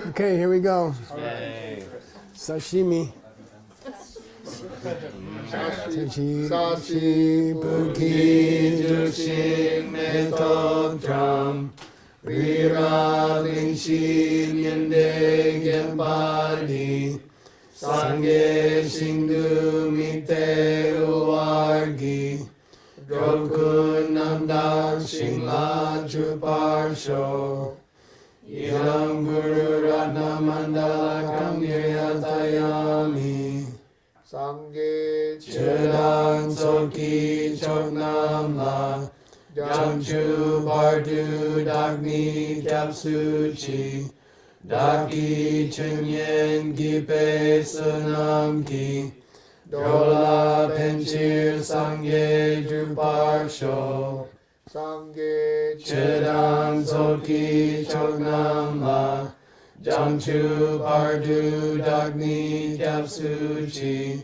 Okay, here we go. Yay. Sashimi. Sashi Buki Jushin Metok Drum Rira Linshin Yende Gempadi Sange Shindu Mite Uwargi Drokun Namdak Shingla Chuparsho Ilam Guru Ratna Mandala Kamyatayami Sangye Chedang Soki Choknam La Jamchu Bardu Dagni Kyapsuchi Daki Chunyen Gipe Sunam Ki Dola Penchir Sangye Druparsho Sangye Chedang Soki Choknam La Jamchu Bardu Dagni Kyapsuchi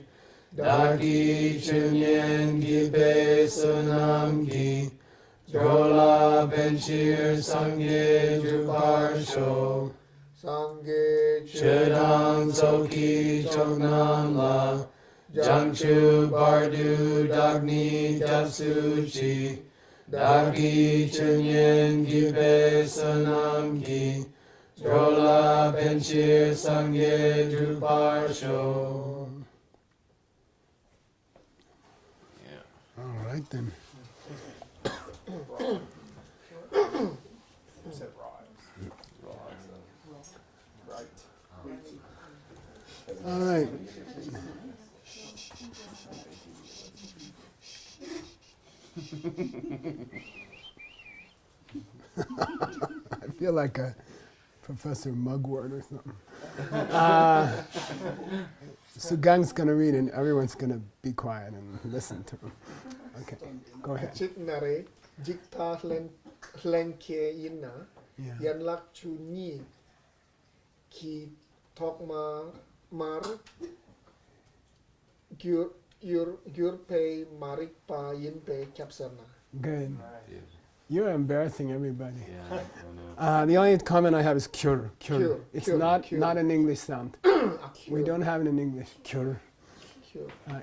Daki Chunyen Gipe Sunam Ki Dola Penchir Sangye Druparsho Sangye Chedang Soki Choknam La Jamchu Bardu Dagni Kyapsuchi Daki Chunyen Gipe Sunam Ki Drola Penchir Sangye Druparsho. All right then. Said right. All right. I feel like a Professor Mugwort or something. Sugang's going to read and everyone's going to be quiet and listen to him. Okay, go ahead. Chit nare jikta hlenke yinna yan lak chu ni ki tok mar gyur pe marik pa yin pe kapsarna. Good. You're embarrassing everybody. Yeah, The only comment I have is cure. Cure, It's cure, not cure. not an English sound. We don't have it in English. Cure.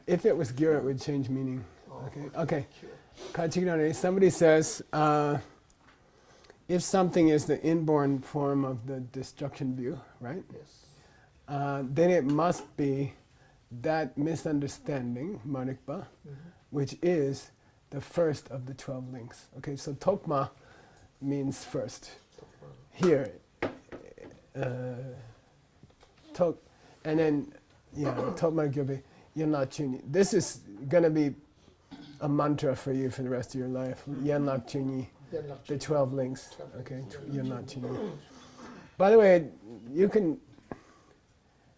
If it was gyur, it would change meaning. Okay. Somebody says, if something is the inborn form of the destruction view, right? Yes. Then it must be that misunderstanding, marikpa, which is the first of the 12 links. Okay, so tokma means first. Here, tok, and then, tokma gyobe, yanlak chuni. This is going to be a mantra for you for the rest of your life. Yanlak chuni, the 12 links. Okay, yanlak chuni. By the way,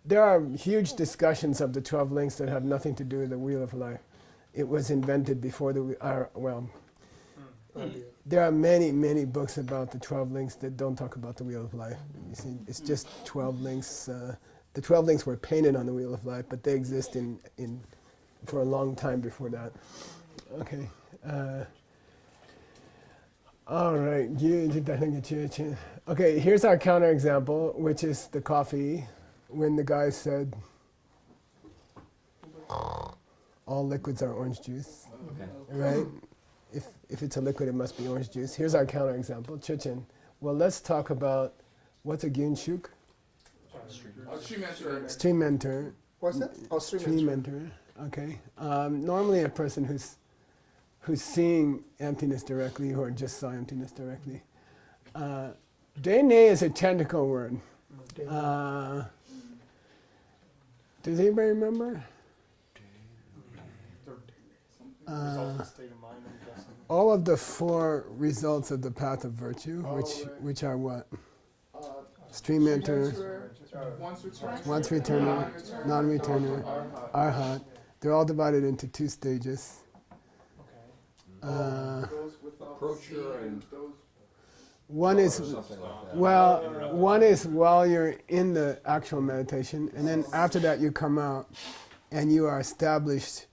there are huge discussions of the 12 links that have nothing to do with the Wheel of Life. It was invented before there are many, many books about the 12 links that don't talk about the Wheel of Life. You see, it's just 12 links. The 12 links were painted on the Wheel of Life, but they exist for a long time before that. Okay. All right. Okay, here's our counterexample, which is the coffee, when the guy said, all liquids are orange juice, right? If it's a liquid, it must be orange juice. Here's our counterexample, Chuchin. Well, let's talk about, what's a gyunshuk? Stream enter. What's that? Stream enter. Okay. Normally a person who's seeing emptiness directly or just saw emptiness directly. Dene is a technical word. Does anybody remember? All of the 4 results of the path of virtue, which are what? Stream enter, once returner, non-returner, arhat. They're all divided into 2 stages. One is while you're in the actual meditation, and then after that you come out and you are established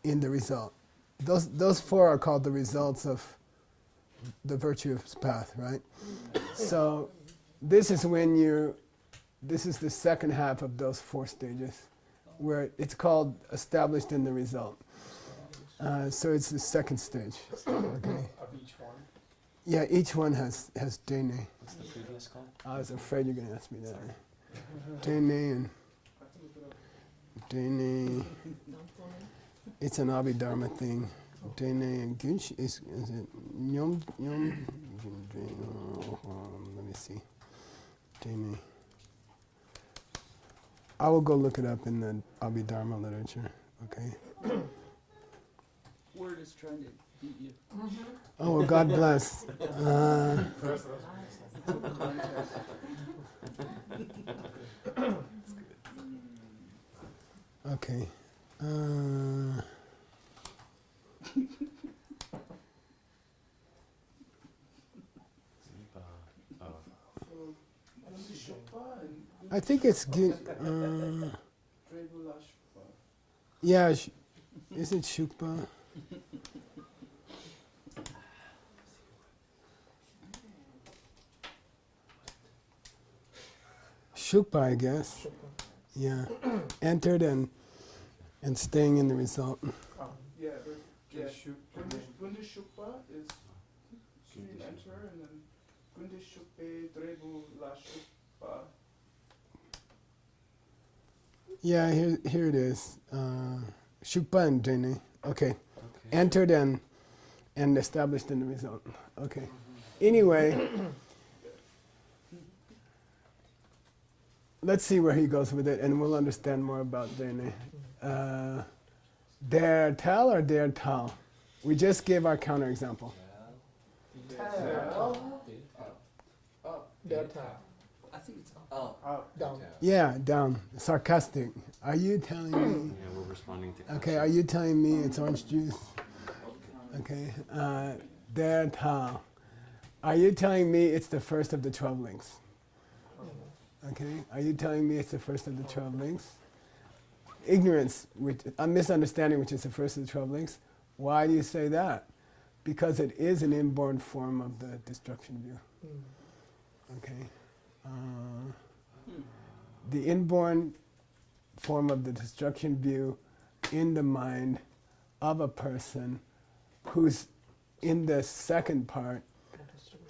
in the result. Those 4 are called the results of the virtuous path, right? So this is when this is the second half of those 4 stages, where it's called established in the result. So it's the second stage. Okay. Of each one. Yeah, each one has dene. What's the previous called? I was afraid you're going to ask me that. Dene and dene. It's an Abhidharma thing. Dene and gunch is it nyom? Let me see. Dene. I will go look it up in the Abhidharma literature. Okay. Word is trying to beat you. Oh, well, God bless. Okay. I think it's good. Yeah, is it Shukpa? Shukpa, I guess. Yeah, entered and staying in the result. Yeah, Gundi Shukpa is stream enter, and then Gundi Shukpe Drebu La Shukpa. Yeah, here it is. Shukpa and Dene. Okay. Entered and established in the result. Okay. Anyway, let's see where he goes with it, and we'll understand more about Dene. Der Tal or Der Tal? We just gave our counterexample. Delta. I think it's up. Down. Yeah, down. Sarcastic. Are you telling me? Yeah, we're responding to Okay, are you telling me it's orange juice? Okay. Der Tal. Are you telling me it's the first of the 12 links? Okay. Are you telling me it's the first of the 12 links? Ignorance, a misunderstanding, which is the first of the 12 links. Why do you say that? Because it is an inborn form of the destruction view. Okay. The inborn form of the destruction view in the mind of a person who's in the second part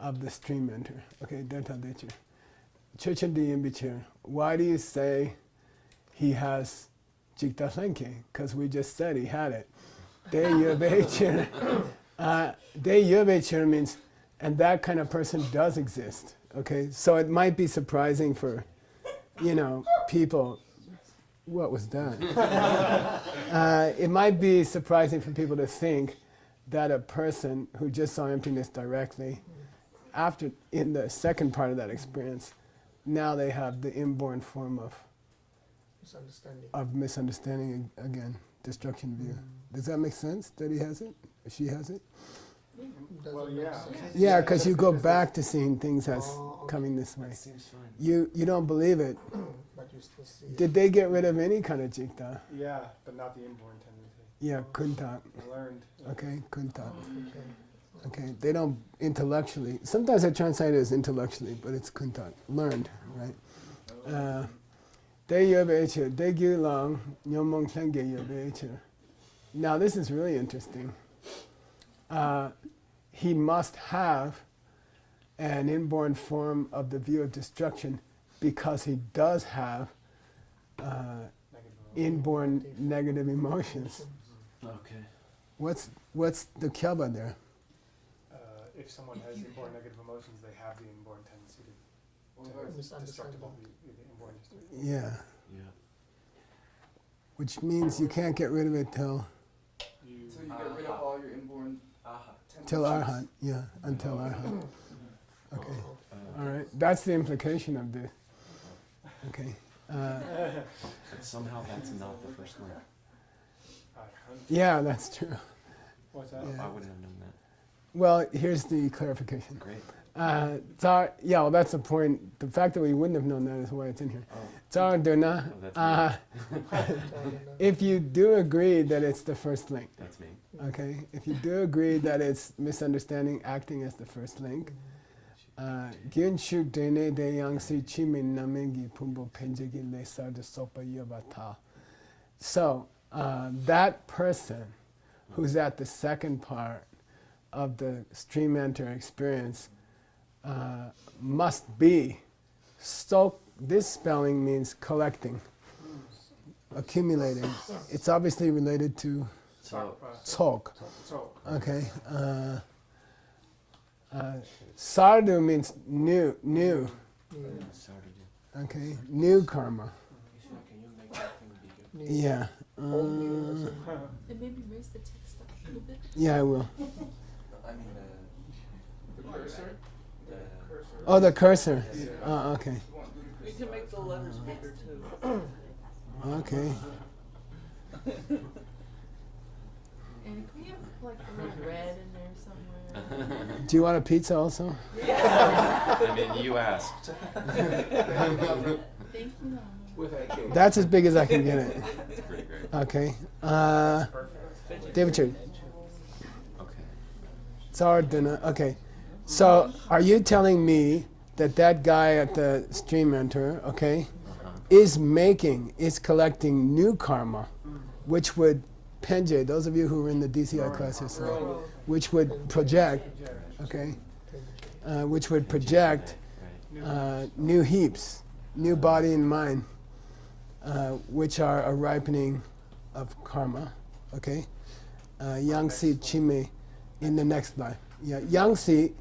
of the stream enter. Okay, why do you say he has Jikta Senke? Because we just said he had it. De Yubecher means, and that kind of person does exist. Okay, so it might be surprising for, people. What was that? It might be surprising for people to think that a person who just saw emptiness directly, after in the second part of that experience, now they have the inborn form of misunderstanding again, destruction view. Does that make sense that he has it? Or she has it? Well, yeah. Yeah, because you go back to seeing things as coming this way. Seems fine. You don't believe it. But you still see it. Did they get rid of any kind of jikta? Yeah, but not the inborn tendency. Yeah, kuntak. Learned. Okay, kuntak. Okay. Okay, they don't intellectually. Sometimes I translate it as intellectually, but it's kuntak, learned, right? Now this is really interesting. He must have an inborn form of the view of destruction because he does have inborn negative emotions. Okay. What's the kyaba there? If someone has inborn negative emotions, they have the inborn tendency to destructible, the inborn destructible. Yeah, Yeah. which means you can't get rid of it till So you get rid of all your inborn till arhat. Yeah, until arhat. Okay, all right. That's the implication of this. Okay. But somehow that's not the first link. Yeah, that's true. What's that? Yeah. I wouldn't have known that. Well, here's the clarification. Great. Yeah, well, that's the point. The fact that we wouldn't have known that is why it's in here. Oh, Duna. that's If you do agree that it's the first link, That's me. okay? If you do agree that it's misunderstanding acting as the first link, Gyun shu dene de yang si chimin namengi pumbo penjegi lesar de sopa yavata. So that person who's at the second part of the stream enter experience must be so. This spelling means collecting, accumulating. It's obviously related to tsok. Okay. Sardu means new. Okay, new karma. Can you make that thing bigger? Yeah. And maybe raise the text up a little bit. Yeah, I will. I mean The cursor? The cursor. Oh, the cursor. Okay. You can make the letters bigger too. Okay. And can we have like a little red in there somewhere? Do you want a pizza also? I mean, you asked. Thank you. Mama. That's as big as I can get it. It's pretty great. Okay. David Church. Okay. Tsar dinner. Okay. So, are you telling me that guy at the stream enter, okay, is collecting new karma, which would penje, those of you who were in the DCI class yesterday, which would project, okay, which would project new heaps, new body and mind, which are a ripening of karma, okay? Yangsi chime in the next life. Yeah, Yangsi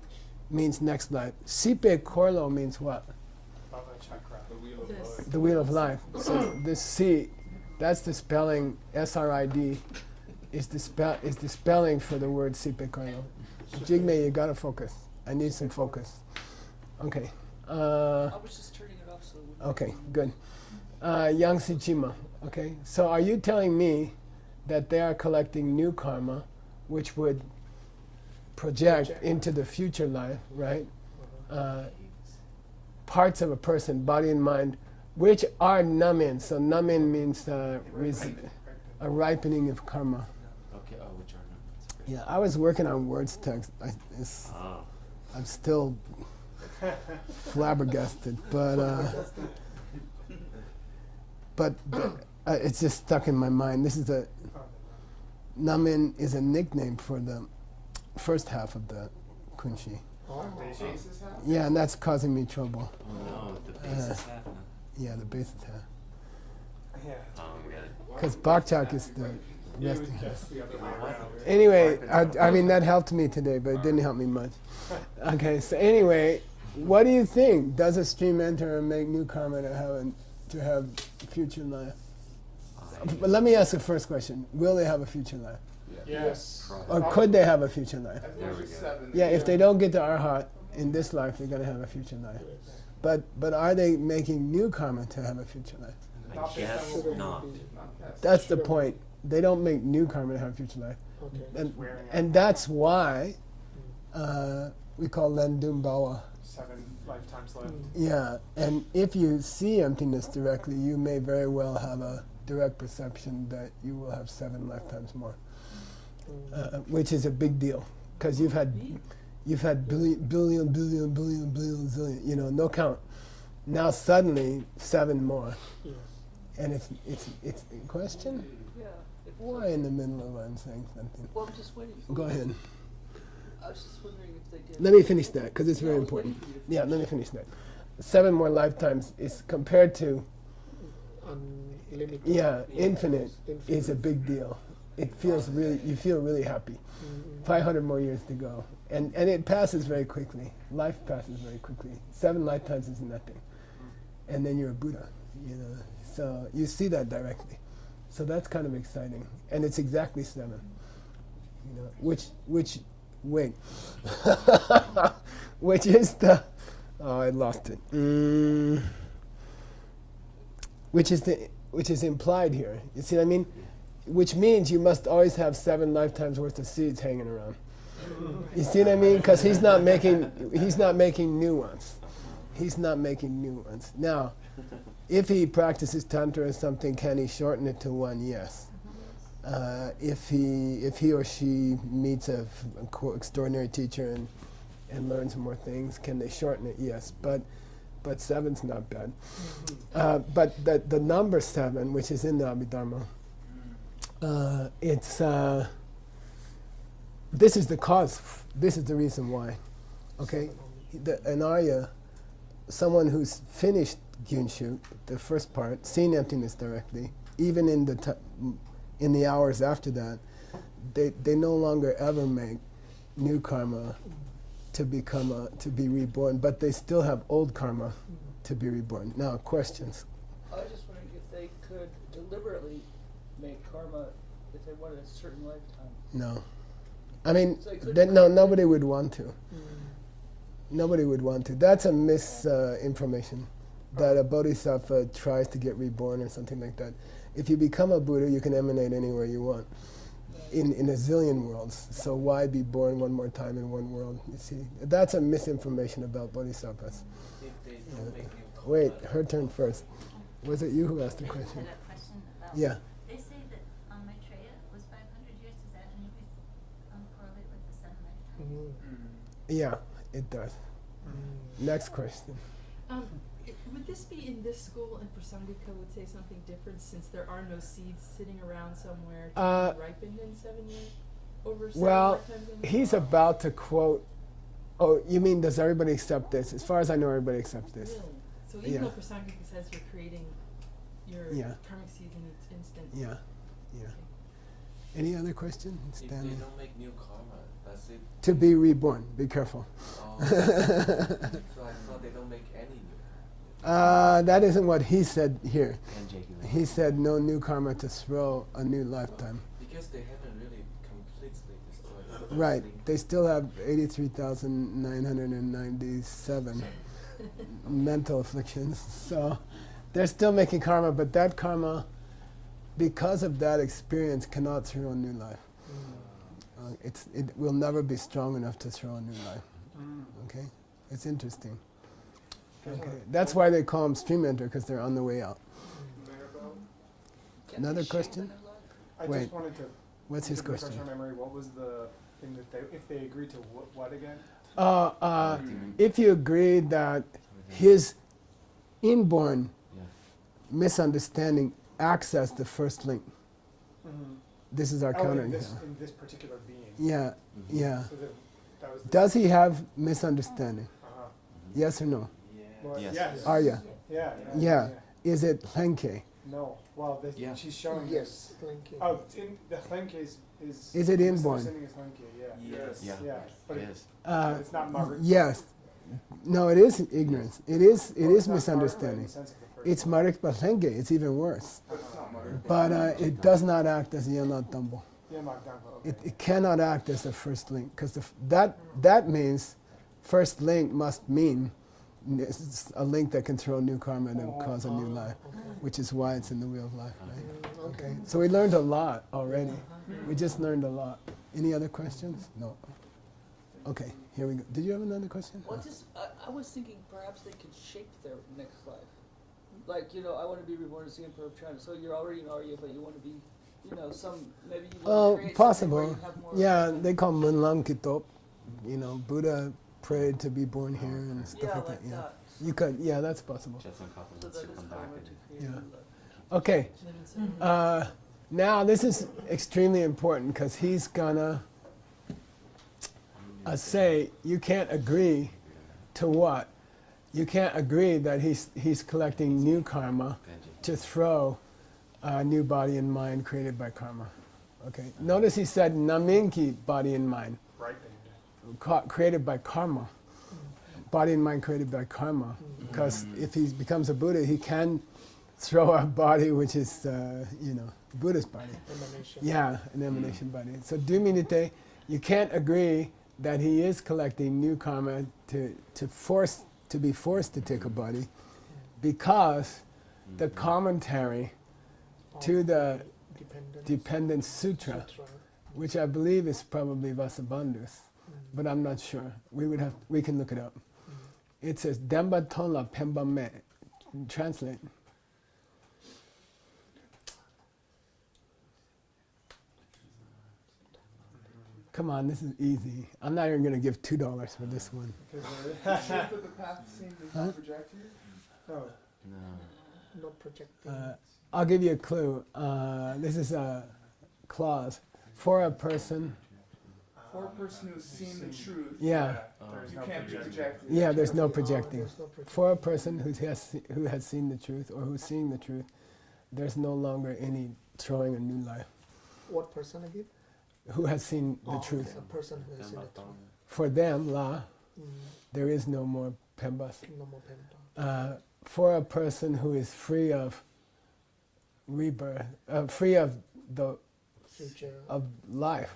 means next life. Sipe korlo means what? Bhava chakra. This. The wheel of life. So this C, that's the spelling. SRID is the spelling for the word sipe korlo. Jigme, you gotta focus. I need some focus. Okay. I was just turning it off so. Okay, good. Yangsi chima. Okay. So are you telling me that they are collecting new karma, which would project into the future life, right? Parts of a person, body and mind, which are namin. So namin means a ripening of karma. Okay. Oh, which are numbers? Yeah, I was working on words text. I'm still flabbergasted, but it's just stuck in my mind. Namin is a nickname for the first half of the kunshi. Basis half? Yeah, and that's causing me trouble. Oh no, the base is half now. Yeah, the basis half. Yeah. We got it. Because bakchak is the resting half. Just the other way around. Anyway, I mean, that helped me today, but it didn't help me much. Okay, so anyway, what do you think? Does a stream enter and make new karma to have future life? But let me ask the first question. Will they have a future life? Yes. Or could they have a future life? I think There we it's go. 7. Yeah, if they don't get to Arhat in this life, they're going to have a future life. But are they making new karma to have a future life? I Not based guess on what not. Not past. That's the point. They don't make new karma to have a future life. Okay. And that's why we call Lendum Bawa. 7 lifetimes left. Yeah, and if you see emptiness directly, you may very well have a direct perception that you will have 7 lifetimes more, which is a big deal because you've had billion, zillion, no count. Now suddenly 7 more, Yes. and it's question. Yeah. Why in the middle of I'm saying something? Well, I'm just waiting. Go ahead. I was just wondering if they did. Let me finish that because it's very important. Yeah, let me finish that. 7 more lifetimes is compared to Unlimited. infinite is a big deal. It feels you feel really happy. 500 more years to go. And it passes very quickly. Life passes very quickly. 7 lifetimes is nothing. And then you're a Buddha, So you see that directly. So that's kind of exciting. And it's exactly 7. Which is the, I lost it. Which is implied here. You see what I mean? Which means you must always have 7 lifetimes worth of seeds hanging around. You see what I mean? Because he's not making new ones. He's not making new ones. Now, if he practices tantra or something, can he shorten it to 1? Yes. If he or she meets a extraordinary teacher and learn some more things. Can they shorten it? Yes, but 7's not bad. But the number 7, which is in the Abhidharma, it's this is the cause. This is the reason why. Okay, an Arya, someone who's finished Gyunshu, the first part, seen emptiness directly, even in the hours after that, they no longer ever make new karma to be reborn, but they still have old karma to be reborn. Now, questions? I was just wondering if they could deliberately make karma if they wanted a certain lifetime. No. I mean, So they couldn't no, nobody would want to. Nobody would want to. That's a misinformation, that a bodhisattva tries to get reborn or something like that. If you become a Buddha, you can emanate anywhere you want, in a zillion worlds. So why be born one more time in one world? You see, that's a misinformation about bodhisattvas. Wait, her turn first. Was it you who asked the question? I had a question about. Yeah. They say that Maitreya was 500 years. Does that any correlate with the 7 lifetimes? Yeah, it does. Next question. Would this be in this school, and Prasangika would say something different, since there are no seeds sitting around somewhere to be ripened in 7 years? Over 7 Well, lifetimes in the he's world? about to quote. Oh, you mean does everybody accept this? As far as I know, everybody accepts this. Really? So even Yeah. though Prasangika says you're creating your Yeah. karmic seeds in each instant. Yeah, yeah. Any other question? If they Stanley? don't make new karma, that's it. To be reborn. Be careful. So I thought they don't make any new. That isn't what he said here. And JQ. He said no new karma to throw a new lifetime. Because they haven't really completely destroyed the first Right. link. They still have 83,997 mental afflictions. So they're still making karma, but that karma, because of that experience, cannot throw a new life. It will never be strong enough to throw a new life. Okay? It's interesting. Okay. That's why they call them stream enter, because they're on the way out. Can Another they shape question? a new life? I Wait. just wanted to What's his refresh question? my memory. What was the thing that if they agreed to what again? If you agree that his inborn Yeah. misunderstanding acts as the first link, this is our counter. in this particular being. Yeah, yeah. So that was the Does he have misunderstanding? Yes or no? Well, Yes. yes. Arya. Yeah. Is it Hlenke? No. Well, Yeah. she's showing. Yes, thank you. Oh, the Hlenke is. Is it inborn? Misunderstanding is Hlenke, yeah. Yes. Yeah. Yeah. But Yes. but it's not Margaret. Yes. No, it is ignorance. It is It's not misunderstanding. Margaret in the sense of the first It's one. Marikpa Hlenke. It's even worse. But it's not Margaret. But it does not act as Yenlat Dumbo. Yeah, Magdampa, okay. It cannot act as the first link, because that means first link must mean it's a link that can throw new karma to cause a new life, which is why it's in the wheel of life, right? Okay. So we learned a lot already. We just learned a lot. Any other questions? No. Okay, here we go. Did you have another question? Well, I was thinking perhaps they could shape their next life. Like, I want to be reborn as the Emperor of China. So you're already an Arya, but you want to be, maybe you want to create something where Possible. you have more. Yeah, they call Munlam Kitop. Buddha prayed to be born here and stuff Yeah, like that. like Yeah. that. You could, yeah, that's possible. Jetson Kaplan So wants that to is come back karma and to create Yeah. a new life. Okay. Live in 7 Now this is extremely important, because he's gonna say you can't agree to what? You can't agree that he's collecting new karma to throw a new body and mind created by karma. Okay. Notice he said naminki, body and mind, Ripened. created by karma. Body and mind created by karma. Because if he becomes a Buddha, he can throw a body which is, Buddha's body. Emanation. Yeah, an emanation body. So duminite, you can't agree that he is collecting new karma to be forced to take a body, because the commentary to the Dependent Sutra, which I believe is probably Vasubandhu's, but I'm not sure. We can look it up. It says Demba Tonla Pemba Me. Translate. Come on, this is easy. I'm not even gonna give $2 for this one. Because Shape of the path seen does Huh? not project you? no. Not projecting. I'll give you a clue. This is a clause for a person. For a person who's seen the truth, Yeah, There's you no can't projection. project it. yeah. There's no Oh, projecting. there's no projecting. For a person who has seen the truth or who's seeing the truth, there's no longer any throwing a new life. What person again? Who has seen the Oh, truth? okay, a person who has seen the truth. For them, La, Mm, there is no more Pembas. no more penta. For a person who is free of rebirth, free of the Future. of life,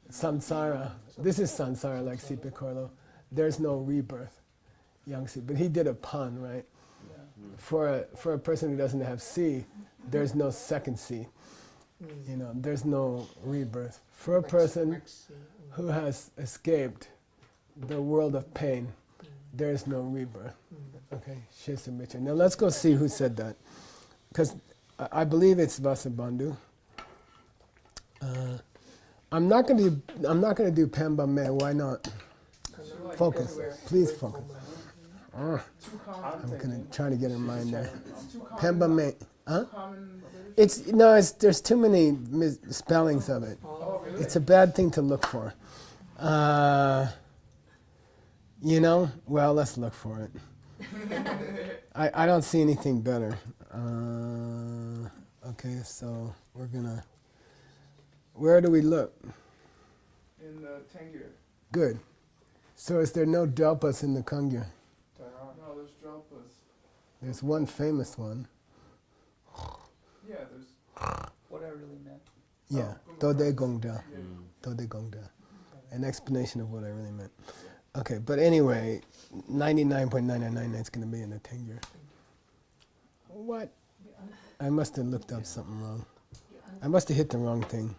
samsara. This is samsara, like C.P. Corlo. There's no rebirth, Yangtze. But he did a pun, right? For a person who doesn't have C, there's no second C. You know, there's no rebirth. For a person who has escaped the world of pain, there's no rebirth. Okay, Shesa Micha. Now let's go see who said that, because I believe it's Vasubandhu. I'm not going to do Pemba Me. Why not? Focus, please focus. I'm going to try to get in mind there. Pemba Me, huh? There's too many spellings of it. It's a bad thing to look for. Well, let's look for it. I don't see anything better. Okay, so we're gonna. Where do we look? In the Tengyur. Good. So is there no Delpas in the Kangya? No, there's Drelpas. There's one famous one. Yeah, there's. What I really meant. Yeah, Dode Gongda. Dode Gongda. An explanation of what I really meant. Okay, but anyway, 99.999 is going to be in the Tengyur. What? I must have looked up something wrong. I must have hit the wrong thing.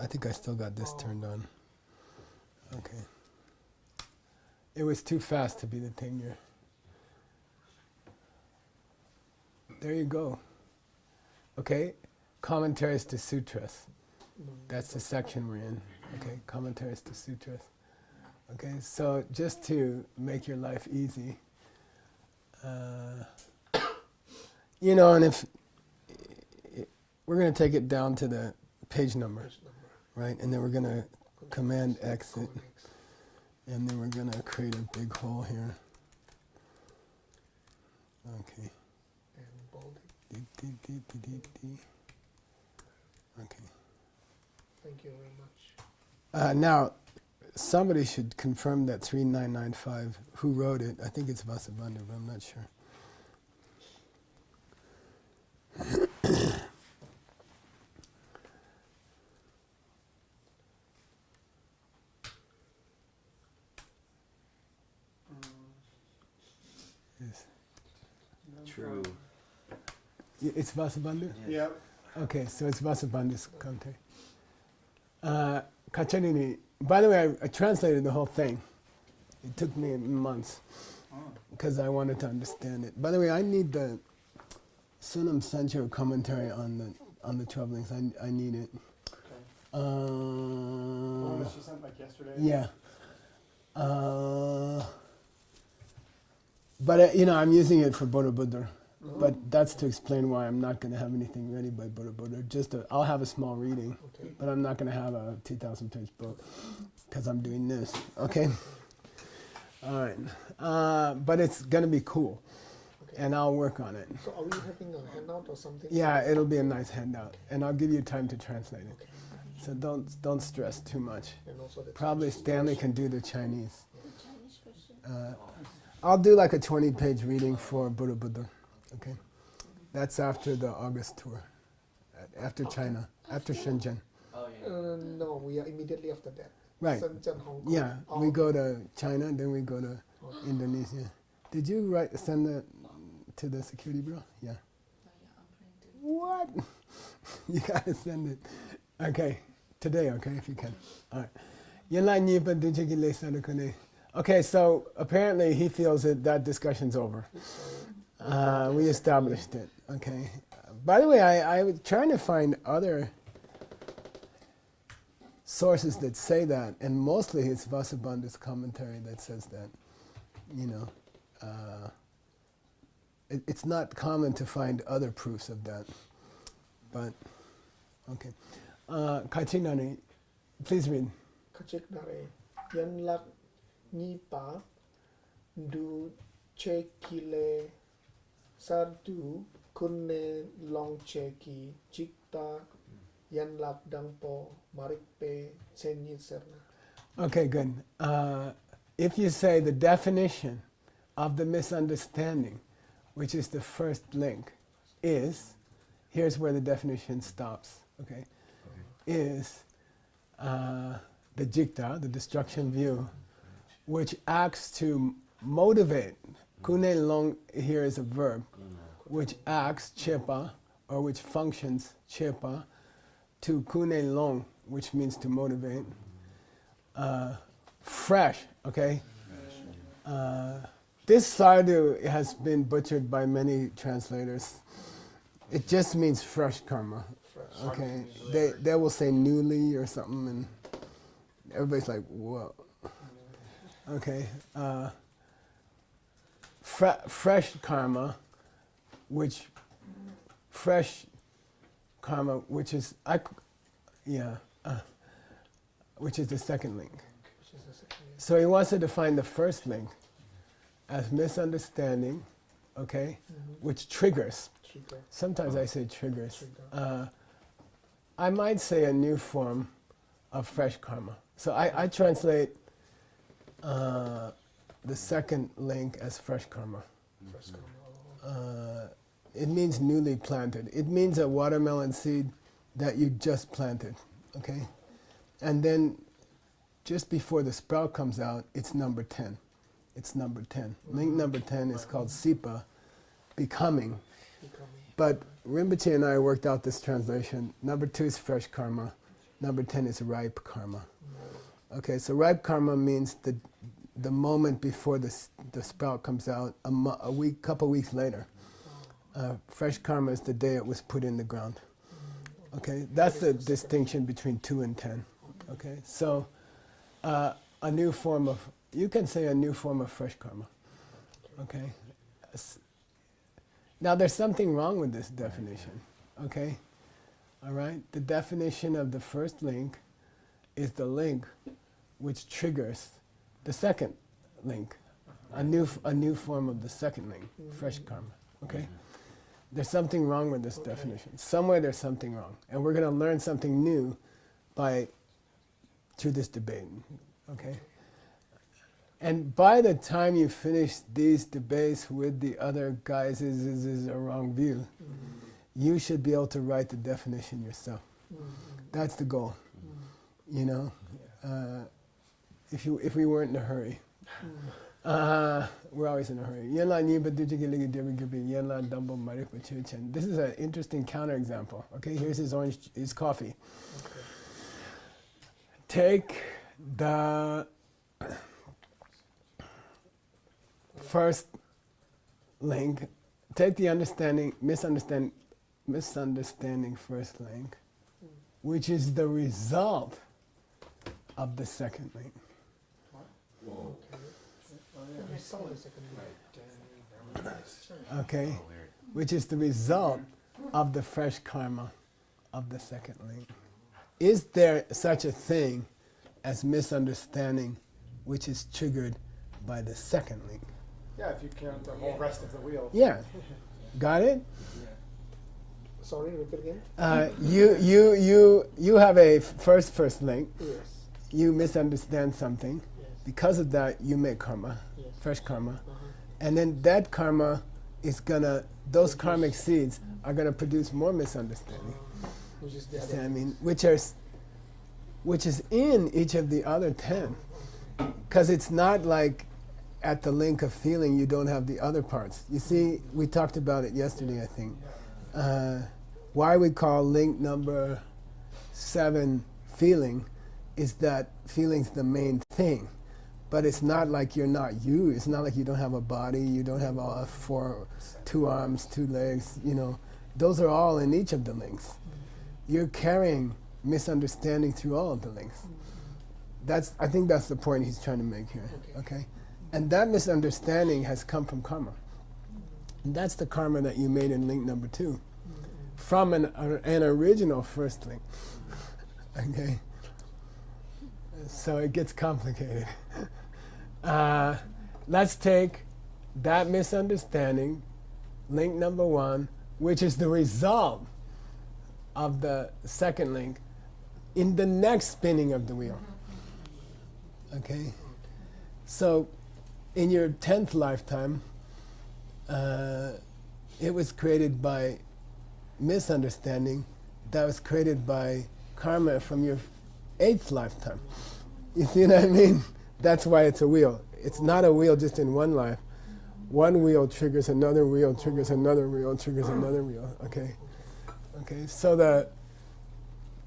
I think I still got this turned on. Okay. It was too fast to be the Tengyur. There you go. Okay, commentaries to sutras. That's the section we're in. Okay, commentaries to sutras. Okay, so just to make your life easy, and if we're going to take it down to the page number, right? And then we're going to command exit, and then we're going to create a big hole here. Okay. And bold. Okay. Thank you very much. Now, somebody should confirm that 3995. Who wrote it? I think it's Vasubandhu, but I'm not sure. Yes. True. It's Vasubandhu? Yep. Okay, so it's Vasubandhu's commentary. Kacharini, by the way, I translated the whole thing. It took me months because I wanted to understand it. By the way, I need the Sunam Sancho commentary on the 12 links. I need it. The one that she sent like yesterday. Yeah. But I'm using it for Bodha Buddha. But that's to explain why I'm not going to have anything ready by Bodha Buddha. I'll have a small reading, but I'm not going to have a 2,000-page book because I'm doing this. Okay. All right. But it's going to be cool, and I'll work on it. So are we having a handout or something? Yeah, it'll be a nice handout, and I'll give you time to translate it. So don't stress too much. And also the Probably Chinese Stanley version. can do the Chinese. Chinese question. I'll do like a 20-page reading for Bodha Buddha. Okay, that's after the August tour, after China, after Shenzhen. Oh yeah. No, we are immediately after that. Right. Shenzhen, Hong Kong. Yeah, we go to China, then we go to Indonesia. Did you send that to the security bureau? Yeah. What? You gotta send it. Okay, today. Okay, if you can. All right. Okay, so apparently he feels that discussion's over. We established it. Okay. By the way, I was trying to find other sources that say that, and mostly it's Vasubandhu's commentary that says that. You know, it's not common to find other proofs of that. But, okay. Kachinani, please read. Kachik nare yan lak ni pa du che kile sadu kunne long che ki chikta yan lak dang po marik pe chenyi serna. Okay, good. If you say the definition of the misunderstanding, which is the first link, is, here's where the definition stops, okay, is the jikta, the destruction view, which acts to motivate. Kune long here is a verb, which acts, chepa, or which functions, chepa, to kune long, which means to motivate. Fresh, okay? This sardu has been butchered by many translators. It just means fresh karma. Okay, they will say newly or something, and everybody's like, whoa. Okay, fresh karma, which is which is the second link. So he wants to define the first link as misunderstanding, okay, which triggers. Sometimes I say triggers. I might say a new form of fresh karma. So I translate the second link as fresh karma. It means newly planted. It means a watermelon seed that you just planted, okay? And then just before the sprout comes out, it's number 10. It's number 10. Link number 10 is called Sipa, becoming. But Rinpoche and I worked out this translation. Number 2 is fresh karma. Number 10 is ripe karma. Okay, so ripe karma means the moment before the sprout comes out, a week, couple weeks later. Fresh karma is the day it was put in the ground. Okay, that's the distinction between 2 and 10. Okay, so a new form of, you can say a new form of fresh karma. Okay. Now there's something wrong with this definition. Okay, all right. The definition of the first link is the link which triggers the second link, a new form of the second link, fresh karma. Okay. There's something wrong with this definition. Somewhere there's something wrong, and we're going to learn something new through this debate. Okay. And by the time you finish these debates with the other guys, is a wrong view, you should be able to write the definition yourself. That's the goal. You know, if we weren't in a hurry. We're always in a hurry. This is an interesting counterexample. Okay, here's his coffee. Okay. Take the first link. Take the misunderstanding first link, which is the result of the second link. Okay, which is the result of the fresh karma of the second link. Is there such a thing as misunderstanding which is triggered by the second link? Yeah, if you count the whole rest of the wheel. Yeah, got it? Sorry, repeat again. You have a first link. Yes. You misunderstand something. Yes. Because of that, you make karma, Yes. fresh karma. And then that karma is those karmic seeds are gonna produce more misunderstanding. Which is the See other. what I mean? Which is in each of the other 10. Because it's not like at the link of feeling you don't have the other parts. You see, we talked about it yesterday, I think. Why we call link number 7 feeling is that feeling's the main thing. But it's not like you're not you. It's not like you don't have a body, you don't have 2 arms, 2 legs, you know. Those are all in each of the links. You're carrying misunderstanding through all of the links. I think that's the point he's trying to make here. Okay? And that misunderstanding has come from karma. And that's the karma that you made in link number 2 from an original first link. Okay? So it gets complicated. Let's take that misunderstanding, link number 1, which is the result of the second link, in the next spinning of the wheel. Okay? So in your 10th lifetime, it was created by misunderstanding that was created by karma from your 8th lifetime. You see what I mean? That's why it's a wheel. It's not a wheel just in one life. One wheel triggers another wheel, triggers another wheel, triggers another wheel. Okay? Okay, so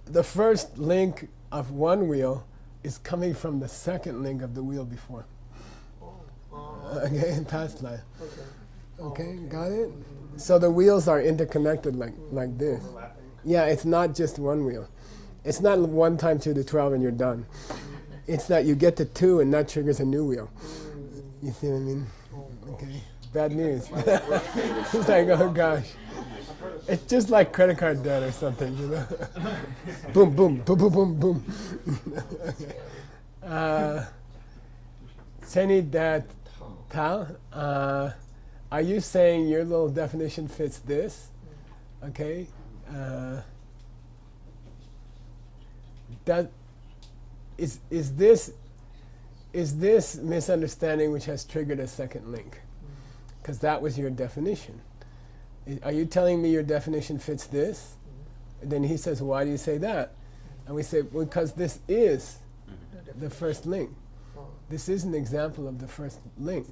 the first link of one wheel is coming from the second link of the wheel before. Okay, in past life. Okay, got it? So the wheels are interconnected like this. Yeah, it's not just one wheel. It's not 1 times 2 to 12 and you're done. It's that you get to 2 and that triggers a new wheel. You see what I mean? Okay, bad news. It's like, oh gosh. It's just like credit card debt or something, you know? Boom, boom, boom, boom, boom, boom. Seni dat Tao, are you saying your little definition fits this? Okay. Is this misunderstanding which has triggered a second link? Because that was your definition. Are you telling me your definition fits this? And then he says, why do you say that? And we say, because this is the first link. This is an example of the first link.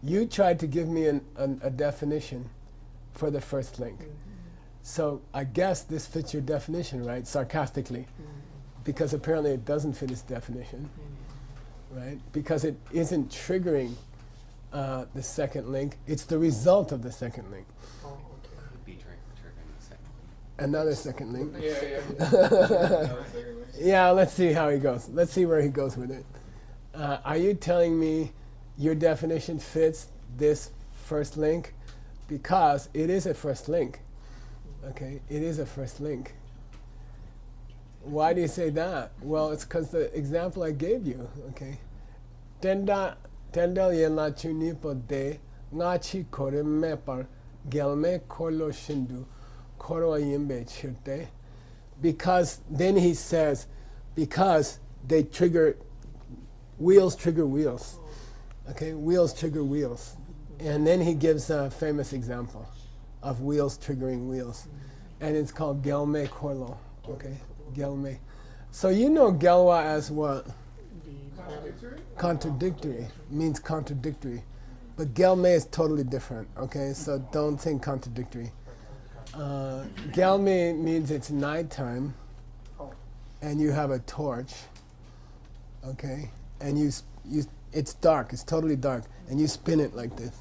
You tried to give me a definition for the first link. So I guess this fits your definition, right? Sarcastically. Because apparently it doesn't fit his definition, right? Because it isn't triggering the second link. It's the result of the second link. Could be triggering the second link. Another second link. Yeah. Yeah, let's see how he goes. Let's see where he goes with it. Are you telling me your definition fits this first link? Because it is a first link. Okay, it is a first link. Why do you say that? Well, it's because the example I gave you. Okay, tendal yela chunipo de ngachi kore mepar gelme kolo shindu koro yimbe chirte. Because then he says, because they trigger wheels trigger wheels. Okay, wheels trigger wheels. And then he gives a famous example of wheels triggering wheels. And it's called Gelme Korlo. Okay, Gelme. So you know Gelwa as what? Contradictory? Contradictory. Means contradictory. But Gelme is totally different. Okay, so don't think contradictory. Gelme means it's nighttime and you have a torch. Okay, and it's dark, it's totally dark, and you spin it like this.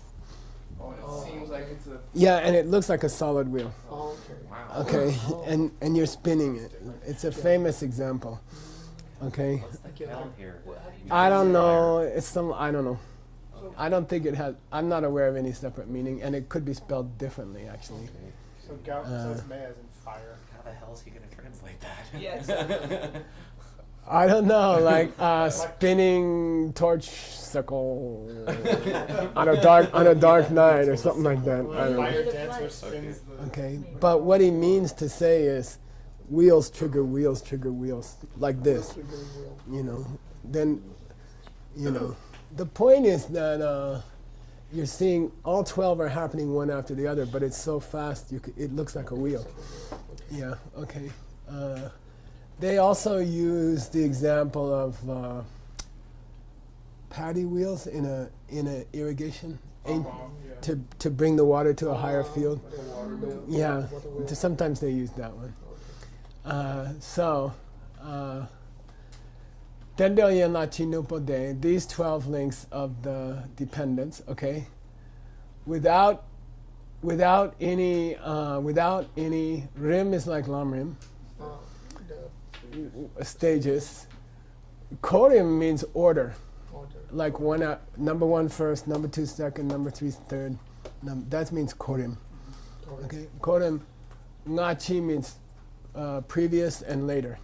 Oh, it seems like it's a. Yeah, and it looks like a solid wheel. Wow. Okay, and you're spinning it. It's a famous example. Okay, What's the hell here? I don't know. I don't know. I don't think it has. I'm not aware of any separate meaning, and it could be spelled differently actually. So gout says may as in fire. How the hell is he going to translate that? Yeah, exactly. I don't know, like spinning torch circle on a dark night or something like that. I don't know. Fire dancer spins the. Okay, but what he means to say is wheels trigger wheels, like this. You know, then, you know, the point is that you're seeing all 12 are happening one after the other, but it's so fast it looks like a wheel. Yeah. Okay. They also use the example of paddy wheels in a irrigation to bring the water to a higher field. Yeah, sometimes they use that one. These 12 links of the dependence, okay, without any rim is like lam rim. stages. Korim means order. Order. Like number 1 first, number 2 second, number 3 third. That means korim. Okay, korim. Ngachi means previous and later.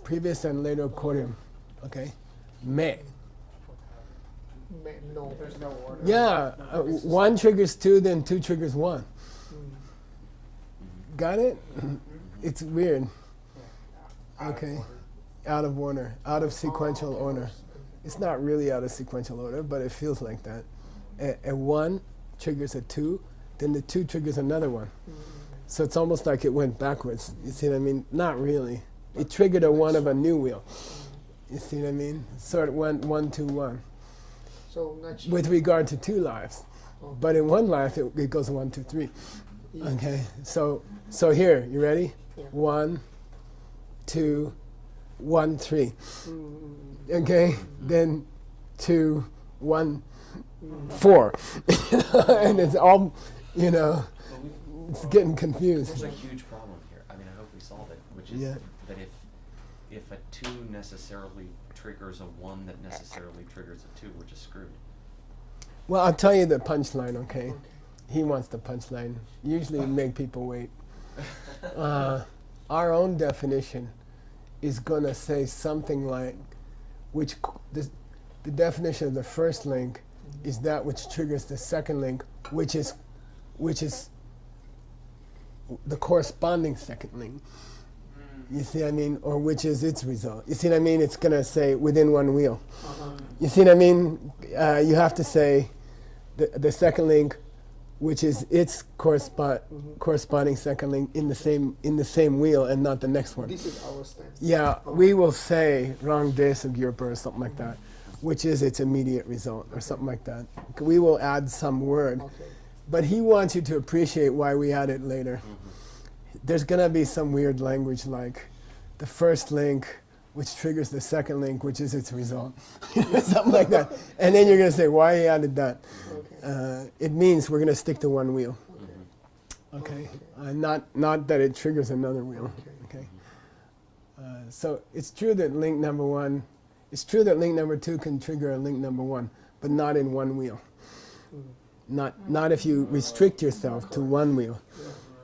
Previous and later korim. Okay, me. No. There's no order. Yeah, 1 triggers 2, then 2 triggers 1. Got it? It's weird. Okay, out of order, out of sequential order. It's not really out of sequential order, but it feels like that. A 1 triggers a 2, then the 2 triggers another 1. So it's almost like it went backwards. You see what I mean? Not really. It triggered a 1 of a new wheel. You see what I mean? So it went 1, 2, 1. So ngachi. With regard to 2 lives. But in 1 life, it goes 1, 2, 3. Yeah. Okay, so here, you ready? Yeah. 1, 2, 1, 3. Okay, then 2, 1, 4. And it's all, it's getting confused. There's a huge problem here. I mean, I hope we solve it, which is Yeah. that if a 2 necessarily triggers a 1 that necessarily triggers a 2, we're just screwed. Well, I'll tell you the punchline, okay? He wants the punchline. Usually make people wait. Our own definition is going to say something like, the definition of the first link is that which triggers the second link, which is the corresponding second link. You see what I mean? Or which is its result. You see what I mean? It's going to say within 1 wheel. You see what I mean? You have to say the second link, which is its corresponding second link in the same wheel and not the next one. This is our stance. Yeah, we will say wrong desagurpa or something like that, which is its immediate result or something like that. We will add some word, Okay. but he wants you to appreciate why we add it later. There's going to be some weird language like the first link, which triggers the second link, which is its result. Something like that. And then you're going to say, why he added that? Okay. It means we're going to stick to 1 wheel. Okay? Not that it triggers another wheel. Okay? So it's true that link number 1, it's true that link number 2 can trigger a link number 1, but not in 1 wheel. Not if you restrict yourself to 1 wheel.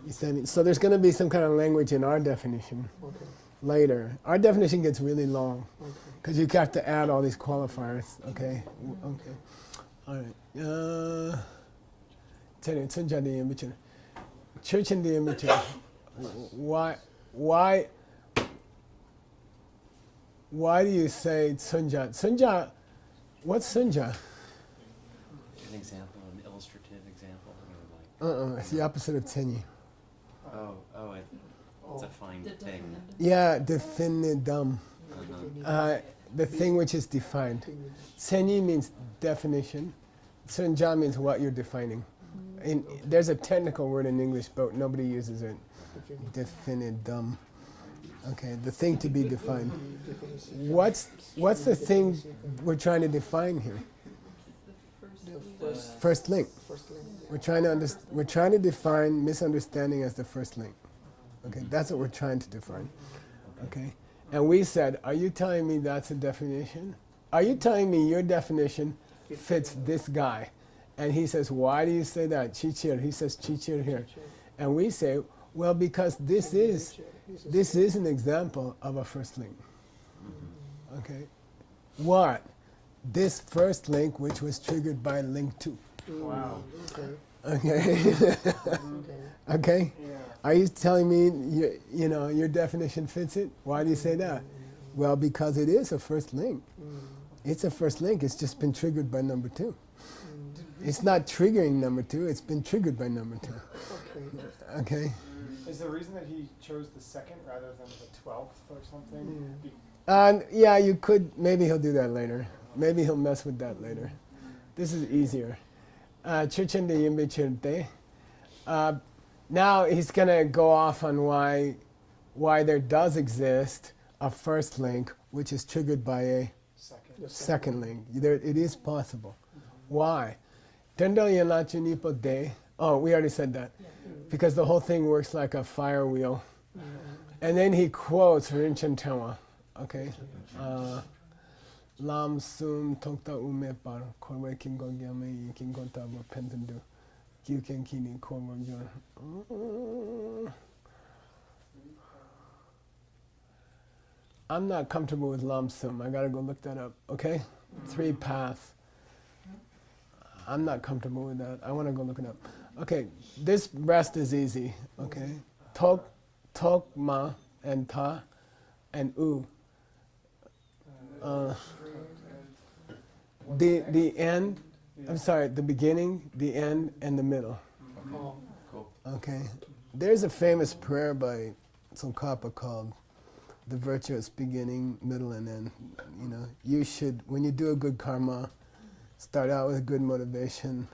You see what I mean? So there's going to be some kind of language in our definition Okay. later. Our definition gets really long because you have to add all these qualifiers. Okay. Okay. All right. Church in the image. Why do you say sunja? Sunja. What's sunja? An example, an illustrative example. It's the opposite of tenyi. It's a fine thing. Yeah, definidum. The thing which is defined. Senyi means definition. Sunja means what you're defining. There's a technical word in English, but nobody uses it. Definidum. Okay, the thing to be defined. What's the thing we're trying to define here? First link. We're trying to define misunderstanding as the first link. Okay, that's what we're trying to define. Okay, and we said, are you telling me that's a definition? Are you telling me your definition fits this guy? And he says, why do you say that? Chichir. He says chichir here, and we say, well, because this is an example of a first link. Okay, what? This first link, which was triggered by link 2. Wow. Okay. Okay. Yeah. Are you telling me your definition fits it? Why do you say that? Well, because it is a first link. It's a first link. It's just been triggered by number 2. It's not triggering number 2. It's been triggered by number 2. Okay. Is the reason that he chose the second rather than the 12th or something? Yeah, you could. Maybe he'll do that later. Maybe he'll mess with that later. This is easier. Now he's going to go off on why there does exist a first link which is triggered by a second link. It is possible. Why? Oh, we already said that. Because the whole thing works like a fire wheel. And then he quotes Rinchen Tewa. Okay. Lam sum tokta ume par korwe kim go gyame kim go tabo pentendu. You can kini korwa gyor. I'm not comfortable with lam sum. I gotta go look that up. Okay? 3 paths. I'm not comfortable with that. I want to go look it up. Okay, this rest is easy. Okay, tok, ma, and ta, and u. The end. I'm sorry. The beginning, the end, and the middle. Oh. Cool. Okay. There's a famous prayer by Tsongkhapa called "The Virtuous Beginning, Middle, and End." You know, you should, when you do a good karma, start out with good motivation.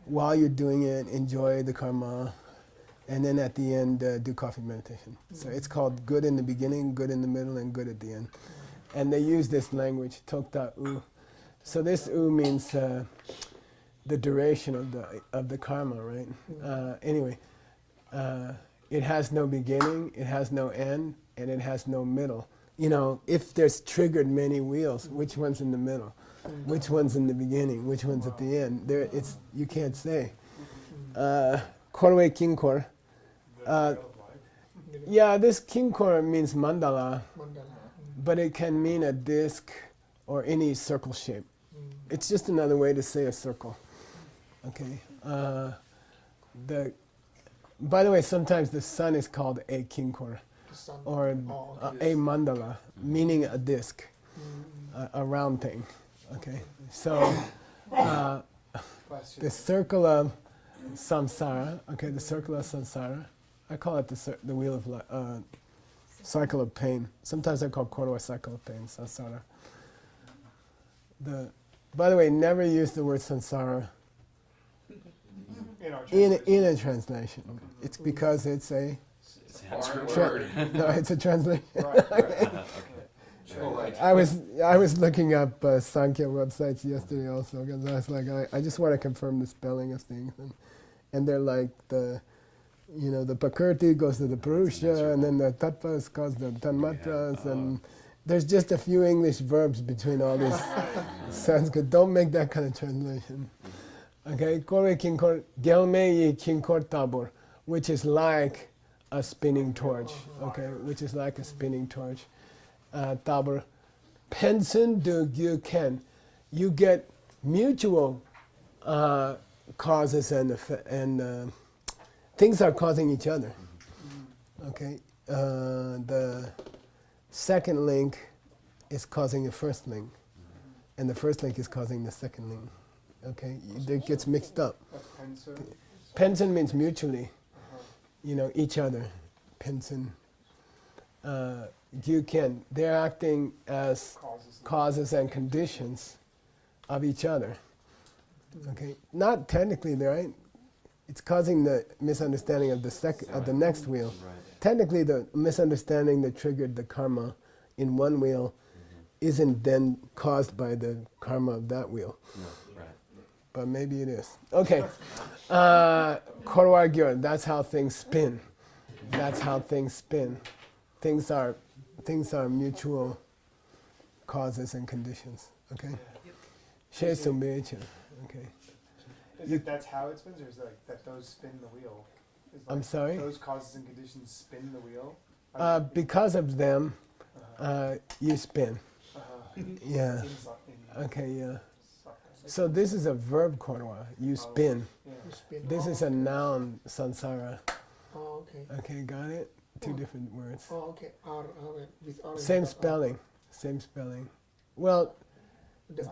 While you're doing it, enjoy the karma. And then at the end, do coffee meditation. So it's called good in the beginning, good in the middle, and good at the end. And they use this language, tokta u. So this u means the duration of the karma, right? Anyway, it has no beginning, it has no end, and it has no middle. You know, if there's triggered many wheels, which one's in the middle? Which one's in the beginning? Which one's at the end? There, it's you can't say. Korwe kinkor. Yeah, this kinkor means mandala, but it can mean a disc or any circle shape. It's just another way to say a circle. Okay. By the way, sometimes the sun is called a kinkor or a mandala, meaning a disc, a round thing. Okay, so the circle of samsara. Okay, the circle of samsara. I call it the wheel of cycle of pain. Sometimes I call korwa cycle of pain, samsara. By the way, never use the word samsara in a translation. It's because it's a Sanskrit word. no, it's a translation. Okay. I was looking up Sankhya websites yesterday also because I was like, I just want to confirm the spelling of things, and they're like the Prakriti goes to the Purusha, and then the Tattvas goes to the Tanmatras, and there's just a few English verbs between all these Sanskrit. Don't make that kind of translation. Okay, Kore Kinkor Gelme Yi Kinkor Tabor, which is like a spinning torch. Okay, which is like a spinning torch. Tabor. Pensen du gyu ken. You get mutual causes and things are causing each other. Okay, the second link is causing the first link, and the first link is causing the second link. Okay, it gets mixed up. Pensen means mutually, each other. Pensen. Gyuken, they're acting as causes and conditions of each other. Okay, not technically, right? It's causing the misunderstanding of the next wheel. Right. Technically, the misunderstanding that triggered the karma in one wheel isn't then caused by the karma of that wheel. No, right. But maybe it is. Okay, korwa gyor. That's how things spin. That's how things spin. Things are mutual causes and conditions. Okay. She sumbecha. Okay. Is it that's how it spins, or is it like that those spin the wheel? Is I'm sorry? Those causes and conditions spin the wheel? Because of them, you spin. Yeah. Okay. Yeah. So this is a verb korwa. You spin. This is a noun sansara. Oh, okay. Okay, got it? Two different words. Oh, okay. With R. Same spelling. Same spelling. Well,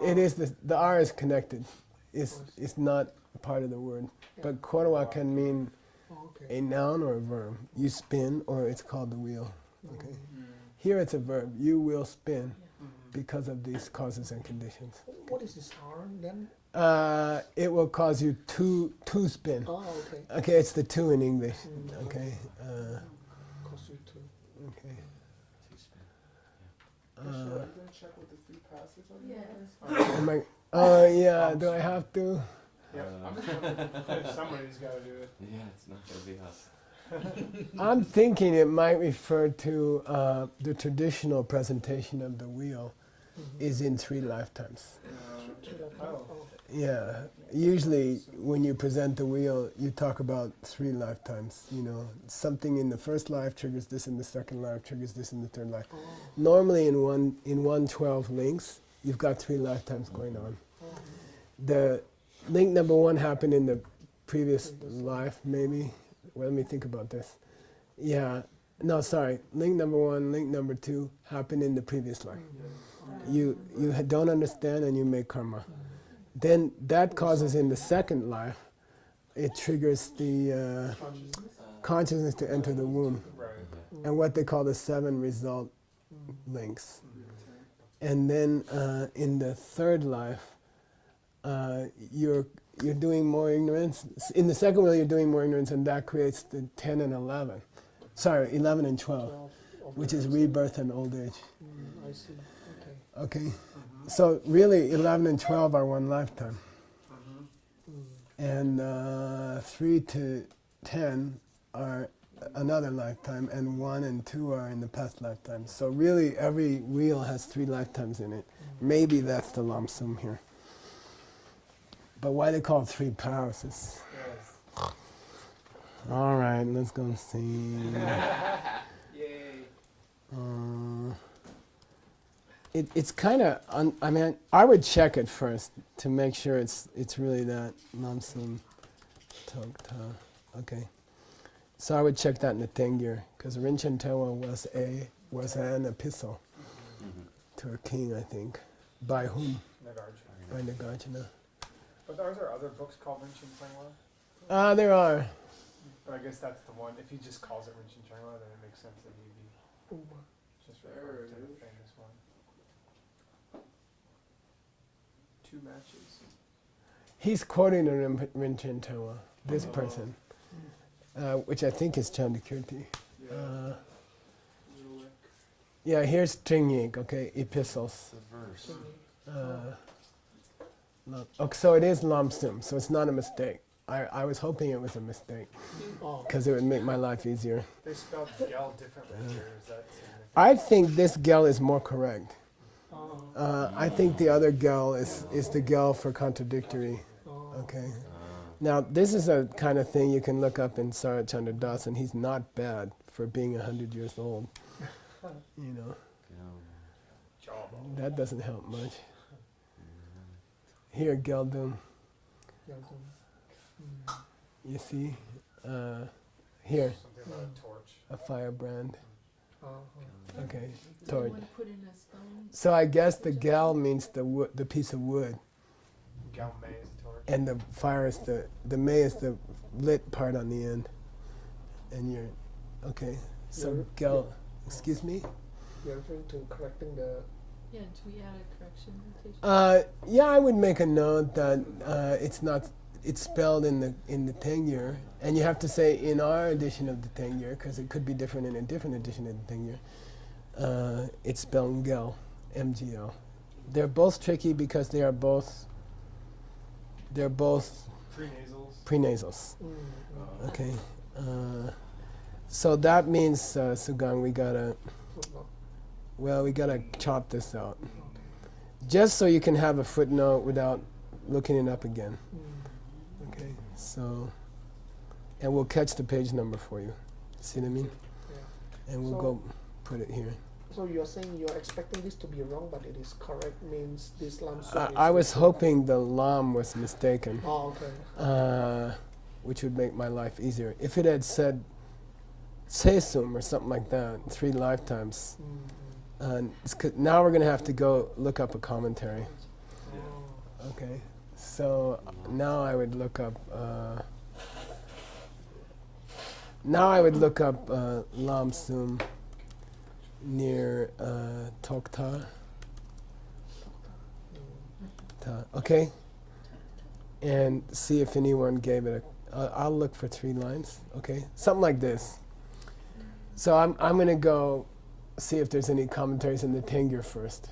it is the R is connected. It's not part of the word. But korwa can mean a noun or a verb. You spin, or it's called the wheel. Okay. Here it's a verb. You will spin because of these causes and conditions. What is this R then? It will cause you to spin. Oh, okay. Okay, it's the two in English. Okay. Cause you to. Okay. Are you gonna check what the 3 passes are? Yes. Yeah. Do I have to? Yeah. Somebody's got to do it. Yeah, it's not gonna be us. I'm thinking it might refer to the traditional presentation of the wheel is in 3 lifetimes. Yeah, usually when you present the wheel, you talk about 3 lifetimes. You know, something in the first life triggers this in the second life, triggers this in the third life. Normally in 112 links, you've got 3 lifetimes going on. The link number 1 happened in the previous life, maybe. Well, let me think about this. Yeah, no, sorry. Link number 1, link number 2 happened in the previous life. You don't understand and you make karma. Then that causes in the second life, it triggers the consciousness to enter the womb. And what they call the 7 result links. And then in the third life, you're doing more ignorance. In the second wheel, you're doing more ignorance, and that creates the 10 and 11. Sorry, 11 and 12, which is rebirth and old age. I see. Okay. So really, 11 and 12 are 1 lifetime. And 3 to 10 are another lifetime, and 1 and 2 are in the past lifetime. So really, every wheel has 3 lifetimes in it. Maybe that's the lump sum here. But why they call it 3 powers is... All right, let's go see. Yay. It's kind of, I mean, I would check it first to make sure it's really that lump sum tokta. Okay. So I would check that in the Tengyur, because Rinchen Tewa was an epistle to a king, I think. By whom? Nagarjuna. By Nagarjuna. But are there other books called Rinchen Changwa? There are. But I guess that's the one. If he just calls it Rinchen Changwa, then it makes sense that he'd be just referring to the famous one. 2 matches. He's quoting the Rinchen Tewa, this person, which I think is Chandakirti. Yeah, here's Tringyik, okay, epistles. The verse. So it is lump sum, so it's not a mistake. I was hoping it was a mistake, because it would make my life easier. They spelled Gel differently here. Is that significant? I think this gel is more correct. I think the other gel is the gel for contradictory. Okay. Now this is a kind of thing you can look up in Sarat Chandra Das, and he's not bad for being 100 years old. You know, that doesn't help much. Here, Geldum. You see, here, Something about a torch. a firebrand. Okay, Do you torch. want to put in a stone? So I guess the gal means the wood, the piece of wood, Gal May is a torch. and the fire is the may is the lit part on the end. And you're, okay. So gal, excuse me. You're referring to correcting the. Yeah, do we add a correction notation? Yeah, I would make a note that it's spelled in the Tengyur, and you have to say in our edition of the Tengyur, because it could be different in a different edition of the Tengyur. It's spelled Gel, MGL. They're both tricky because they're both Prenasals. prenasals. Okay. So that means Sugang, we gotta chop this out, just so you can have a footnote without looking it up again. Okay, so, and we'll catch the page number for you. See what I mean? And we'll go put it here. So you're saying you're expecting this to be wrong, but it is correct, means this lam sum is I was hoping the lam was mistaken, Oh, okay. which would make my life easier. If it had said Sesum or something like that, 3 lifetimes, now we're going to have to go look up a commentary. Okay, so now I would look up Lam Sum near Tokta. Okay, and see if anyone gave it I'll look for 3 lines. Okay, something like this. So I'm going to go see if there's any commentaries in the Tengyur first.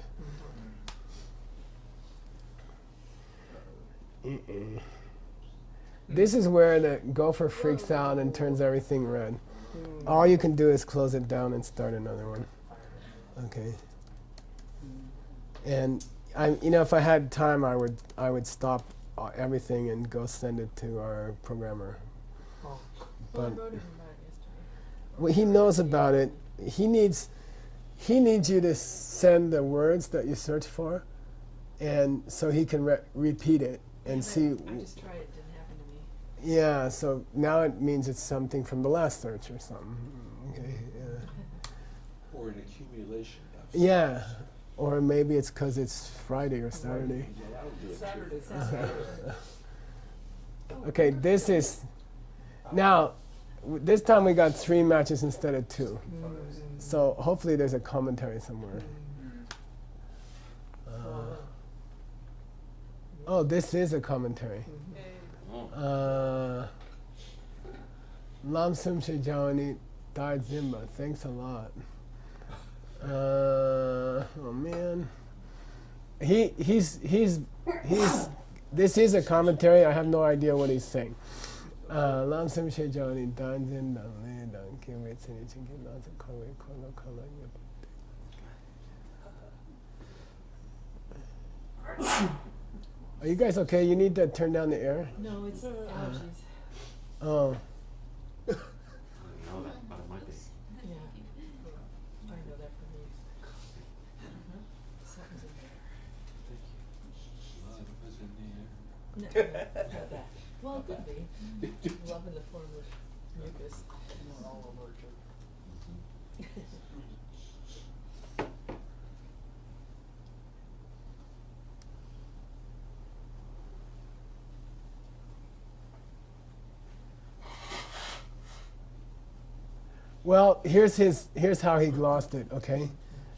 This is where the gopher freaks out and turns everything red. All you can do is close it down and start another one. Okay. And if I had time, I would stop everything and go send it to our programmer. Oh. Well, I But wrote him about it yesterday. well, he knows about it. He needs you to send the words that you search for, and so he can repeat it and see. I just tried it, didn't happen to me. Yeah. So now it means it's something from the last search or something. Okay. Or an accumulation of. Yeah. Or maybe it's because it's Friday or Saturday. Yeah, that would do it too. Saturday. Okay, this is now. This time we got 3 matches instead of 2. So hopefully there's a commentary somewhere. Oh, this is a commentary. Lam Sum She Jawani Dar Zimba. Thanks a lot. Oh man. He's this is a commentary. I have no idea what he's saying. Lam Sum She Jawani Dar Zimba. Are you guys okay? You need to turn down the air. No, it's allergies. Oh. I don't know that, but it might be. Yeah. I know that from me. Something's in there. No, not that. Well, it could be. Love in the form of mucus. Well, here's how he glossed it, okay?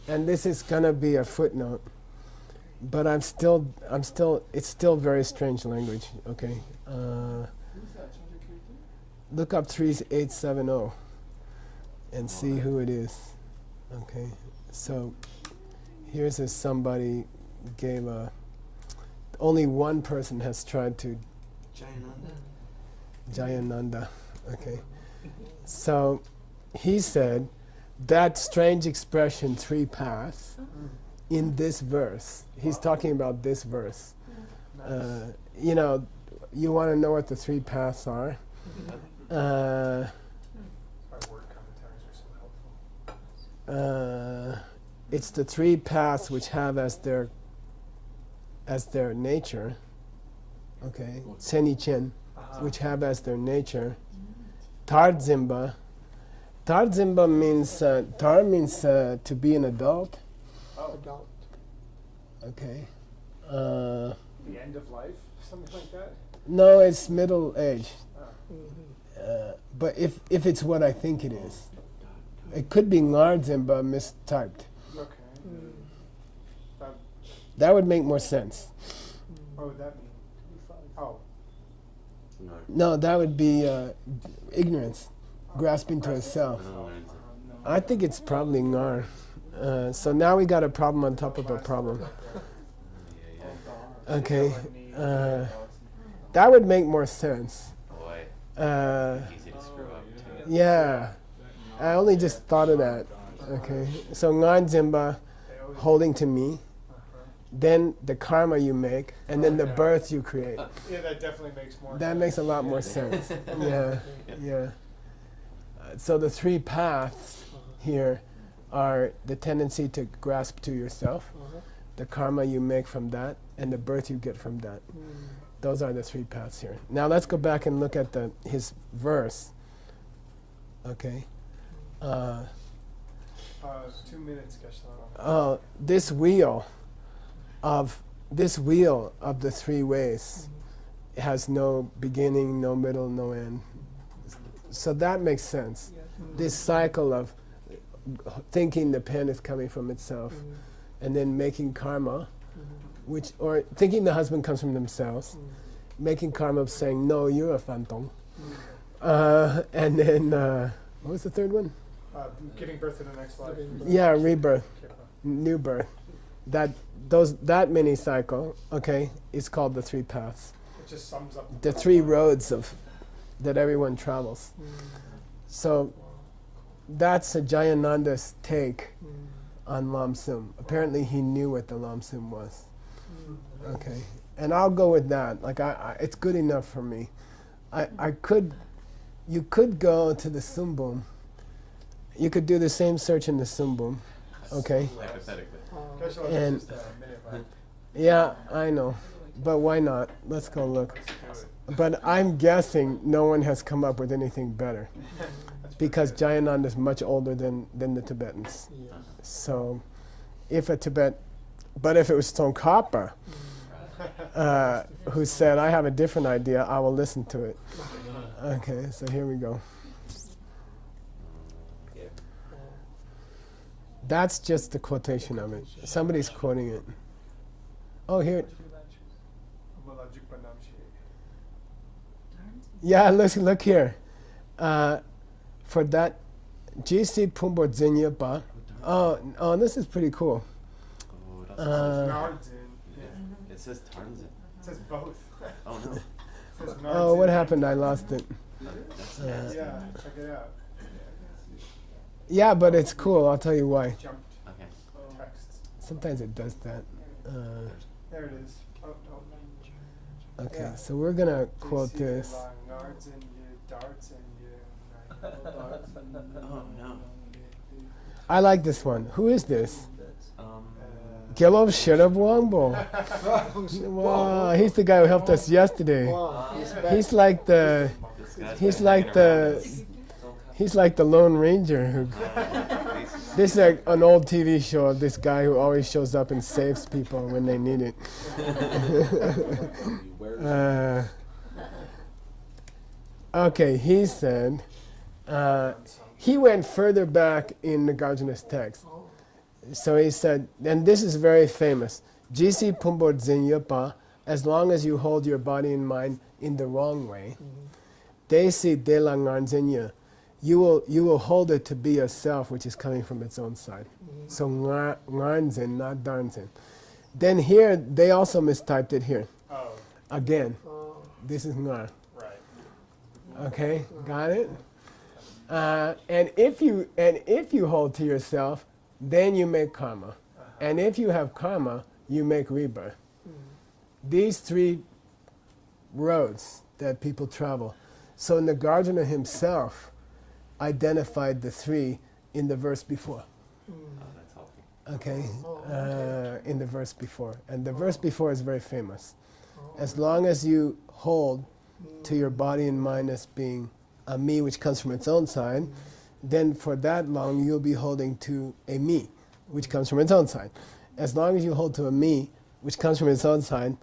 And this is gonna be a footnote, but it's still very strange language, okay? Look up 3870 and see who it is, okay? So here's somebody gave only one person has tried to Jayananda, okay? So he said that strange expression 3 paths in this verse. He's talking about this verse. You want to know what the 3 paths are? Our word commentaries are so helpful. It's the 3 paths which have as their nature, okay, Senichen, which have as their nature, Tardzimba. Tardzimba means, tar means to be an adult, Adult. okay. The end of life, something like that. No, it's middle age. Mhm. But if it's what I think it is, it could be Ngardzimba mistyped. Okay. That, That would make more sense. what would that mean? Oh, No. No, that would be ignorance, grasping to itself. No. I think it's probably Ngar. So now we got a problem on top of a problem. Okay. That would make more sense. Boy, Uh, easy to screw up too. yeah. I only just thought of that. Okay. So Ngardzimba, holding to me, then the karma you make, and then the birth you create. yeah, that definitely makes more That sense. makes a lot more sense. Yeah, yeah. So the 3 paths here are the tendency to grasp to yourself, the karma you make from that, and the birth you get from that. Those are the 3 paths here. Now let's go back and look at his verse. Okay. 2 minutes, Geshe-la. This wheel of the 3 ways has no beginning, no middle, no end. So that makes sense. This cycle of thinking the pen is coming from itself, and then making karma, or thinking the husband comes from themselves, making karma of saying, no, you're a phantom. And then, what was the 3rd one? Giving birth to the next life. Yeah, rebirth, new birth. That mini cycle, okay, is called the 3 paths. It just sums up The 3 roads that everyone travels. So that's Jayananda's take on Lam Sum. Apparently, he knew what the Lam Sum was. Okay, and I'll go with that. Like, it's good enough for me. You could go to the Sumbum. You could do the same search in the Sumbum. Okay. Hypothetically. And Just a minute left. yeah, I know, but why not? Let's go look. But I'm guessing no one has come up with anything better because Jayananda is much older than the Tibetans. Yeah. So, if it was Tsongkhapa who said, "I have a different idea, I will listen to it." Okay, so here we go. That's just the quotation of it. Somebody's quoting it. Oh, here. Yeah, look here. For that, GC Pumbo Zinya Ba. Oh, this is pretty cool. Oh, that's Narzin. it says Tarzan. It says both. Oh no. It says Oh, what Narzin. happened? I lost it. That's Yeah, check it out. Yeah, but it's cool. I'll tell you why. Jumped Okay. text. Sometimes it does that. There it is. Oh, Okay, Yeah. so we're gonna quote this. Narzin, you darts and you. Oh no. I like this one. Who is this? Um. Gilov Shirab Wangbo. Wow, he's the guy who helped us yesterday. Wow, he's back. He's like the This guy's he's been like hanging around the us. he's like the Lone Ranger who this is like an old TV show of this guy who always shows up and saves people when they need it. Okay, he said he went further back in Nagarjuna's text. So he said, and this is very famous, Jisi Pumbo Zinyapa, as long as you hold your body and mind in the wrong way, Desi de la Ngarzinya, you will hold it to be a self which is coming from its own side. So Ngarnzin, not Darnzin. Then here, they also mistyped it here. Oh, Again, Oh, this is Ngar. right. Okay, got it? And if you hold to yourself, then you make karma. And if you have karma, you make rebirth. These three roads that people travel. So Nagarjuna himself identified the three in the verse before. Oh, that's helpful. Okay, okay. in the verse before. And the verse before is very famous. As long as you hold to your body and mind as being a me which comes from its own side, then for that long you'll be holding to a me which comes from its own side. As long as you hold to a me which comes from its own side,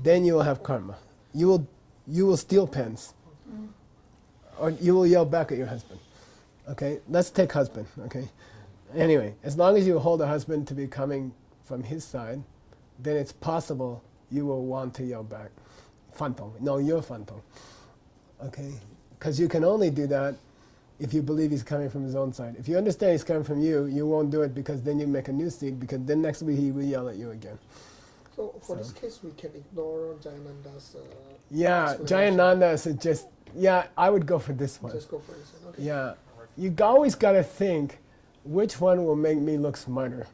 then you will have karma. You will steal pens. Or you will yell back at your husband. Okay, let's take husband, okay? Anyway, as long as you hold a husband to be coming from his side, then it's possible you will want to yell back. Fantong. No, you're Fantong. Okay? Because you can only do that if you believe he's coming from his own side. If you understand he's coming from you, you won't do it because then you make a new seed because then next week he will yell at you again. So for this case, we can ignore Jayananda's. Yeah, explanation. Jayananda is just, yeah, I would go for this one. Just go for this one. Okay. Yeah. You always got to think which one will make me look smarter.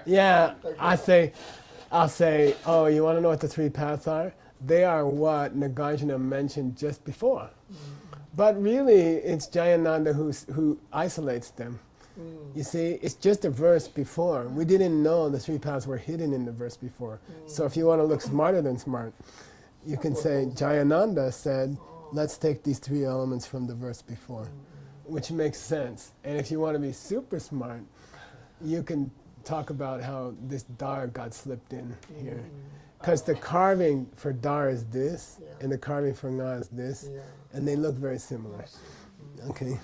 Yeah, I'll say, oh, you want to know what the three paths are? They are what Nagarjuna mentioned just before. But really, it's Jayananda who isolates them. You see, it's just a verse before. We didn't know the three paths were hidden in the verse before. So if you want to look smarter than smart, you can say Jayananda said, let's take these three elements from the verse before, which makes sense. And if you want to be super smart, you can talk about how this dar got slipped in here. Because the carving for dar is this, and the carving for nga is this, Yeah. and they look very similar. Okay,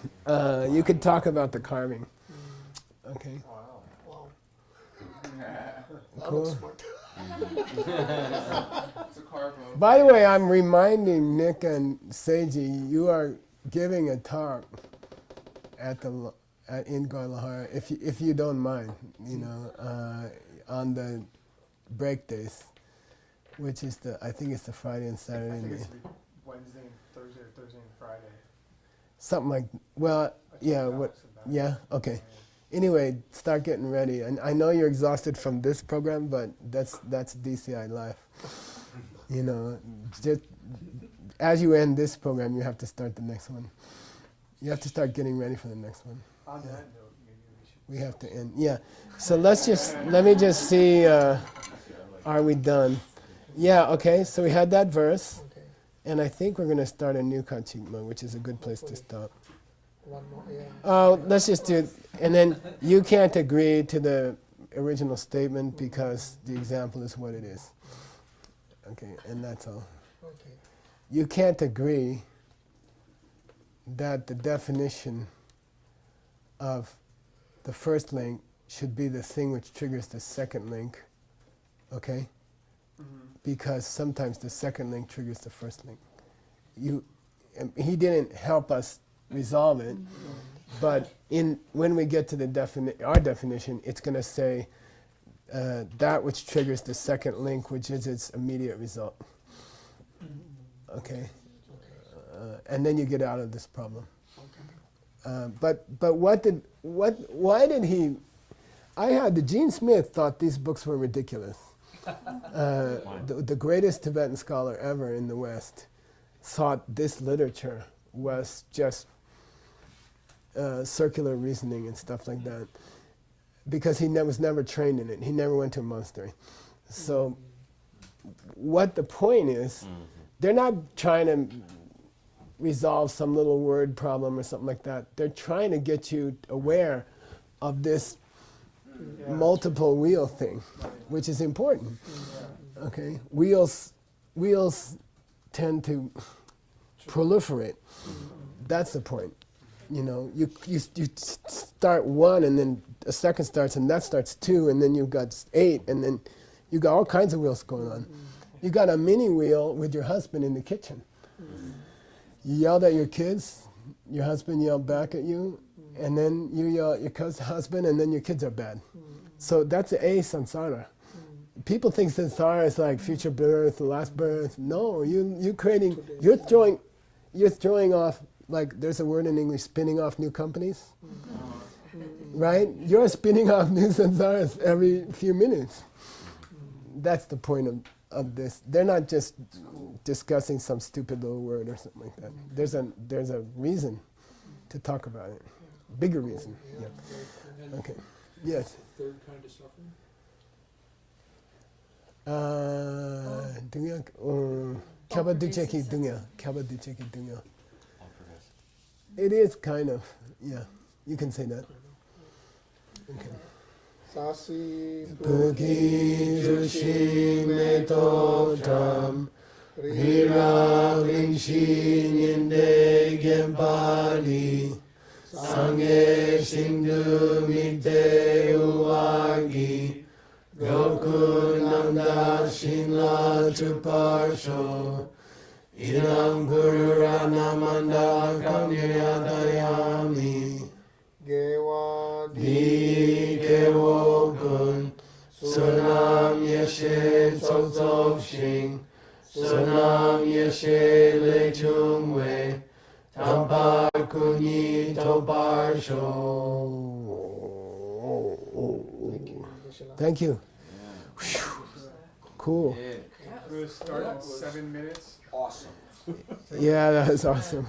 you could talk about the carving. Okay, Wow. cool. Smart. It's a carbo. By the way, I'm reminding Nick and Seiji, you are giving a talk in Guadalajara, if you don't mind, on the break days, which is I think it's the Friday and I Saturday. think night. it's Wednesday Wednesday and Thursday, or Thursday and Friday. Something like, well, I yeah, took what, Alex and that. yeah, okay. Anyway, start getting ready. And I know you're exhausted from this program, but that's DCI life. You know, just as you end this program, you have to start the next one. You have to start getting ready for the next one. On that note, maybe we should. We have to end. Yeah. So let me just see. Are we done? Yeah. Okay. So we had that verse, Okay. and I think we're gonna start a new kachikma, which is a good place to stop. One more. Yeah. Oh, let's just do it. And then you can't agree to the original statement because the example is what it is. Okay, and that's all. Okay. You can't agree that the definition of the first link should be the thing which triggers the second link, okay? Because sometimes the second link triggers the first link. He didn't help us resolve it, but when we get to the our definition, it's going to say that which triggers the second link, which is its immediate result. Okay, and then you get out of this problem. But why did he? Gene Smith thought these books were ridiculous. The greatest Tibetan scholar ever in the West thought this literature was just circular reasoning and stuff like that, because he was never trained in it. He never went to a monastery. So what the point is, they're not trying to resolve some little word problem or something like that. They're trying to get you aware of this multiple wheel thing, which is important. Okay, wheels tend to proliferate. That's the point. You know, you start one, and then a second starts, and that starts two, and then you've got 8, and then you got all kinds of wheels going on. You got a mini wheel with your husband in the kitchen. You yelled at your kids, your husband yelled back at you, and then you yell at your husband, and then your kids are bad. So that's a samsara. People think samsara is like future birth, last birth. No, you're throwing off, like there's a word in English, spinning off new companies. Right? You're spinning off new samsaras every few minutes. That's the point of this. They're not just discussing some stupid little word or something like that. There's a reason to talk about it. Bigger reason. Yeah. Okay. Yes. Third kind of suffering? Dunya, Kabaducheki dunya. Kabaducheki dunya. All progressive. It is kind of, yeah. You can say that. Okay. Sasi Buki Jushi Meto Tam Rira Rinshi Nyende Gempali Sangye Shindu Mite Uwagi Goku Nanda Shinla Chuparsho Inam Guru Ranamanda Kamyadayami Gewa Di Kewogun Sunam Yeshe Tsotsok Shing Sunam Yeshe Le Chungwe Tampar Kuni Topar Sho. Thank you. Cool. We'll start in 7 minutes. Awesome. Yeah, that was awesome.